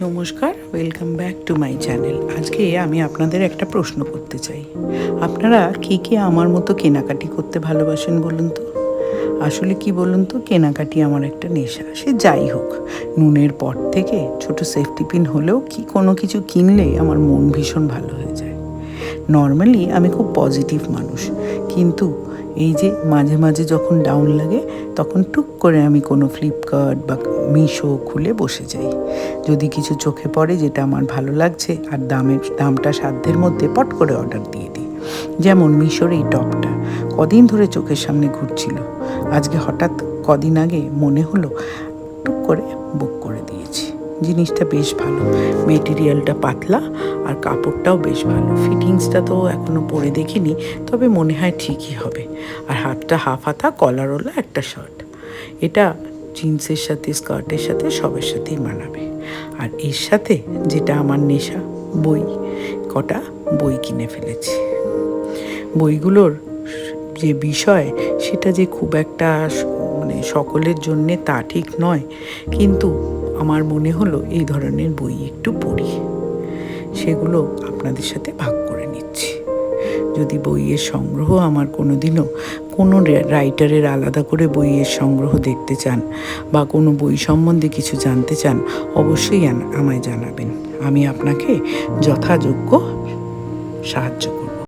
নমস্কার, welcome back to my channel. আজকে আমি আপনাদের একটা প্রশ্ন করতে চাই। আপনারা কে আমার মতো কেনাকাটি করতে ভালোবাসেন বলুন তো? আসলে কি বলুন তো, কেনাকাটি আমার একটা নেশা। সে যাই হোক, নুনের পর থেকে ছোট সেফটি পিন হলেও কোনো কিছু কিনলেই আমার মন ভীষণ ভালো হয়ে যায়। নর্মালি আমি খুব পজিটিভ মানুষ, কিন্তু এই যে মাঝে মাঝে যখন ডাউন লাগে তখন টুক করে আমি কোনো ফ্লিপকার্ট বা মিশো খুলে বসে যাই। যদি কিছু চোখে পড়ে যেটা আমার ভালো লাগছে আর দামটা সাধ্যের মধ্যে, পট করে অর্ডার দিয়ে দিই। যেমন মিশোর এই টপটা কদিন ধরে চোখের সামনে ঘুরছিল, আজকে হঠাৎ কদিন আগে মনে হলো টুক করে বুক করে দিয়েছি। জিনিসটা বেশ ভালো, মেটেরিয়ালটা পাতলা আর কাপড়টাও বেশ ভালো। ফিটিংসটা তো এখনও পরে দেখিনি, তবে মনে হয় ঠিকই হবে। আর হাতটা হাফ হাতা, কলারওয়ালা একটা শার্ট। এটা জিন্সের সাথে, স্কার্টের সাথে, সবের সাথেই মানাবে। আর এর সাথে যেটা আমার নেশা, বই। কটা বই কিনে ফেলেছি। বইগুলোর যে বিষয়, সেটা যে খুব একটা সকলের জন্যে তা ঠিক নয়, কিন্তু আমার মনে হলো এই ধরনের বই একটু পড়ি, সেগুলো আপনাদের সাথে ভাগ করে নিচ্ছি। যদি বইয়ের সংগ্রহ আমার কোনো রাইটারের আলাদা করে বইয়ের সংগ্রহ দেখতে চান বা কোনো বই সম্বন্ধে কিছু জানতে চান, অবশ্যই আমায় জানাবেন। আমি আপনাকে যথাযোগ্য সাহায্য করব।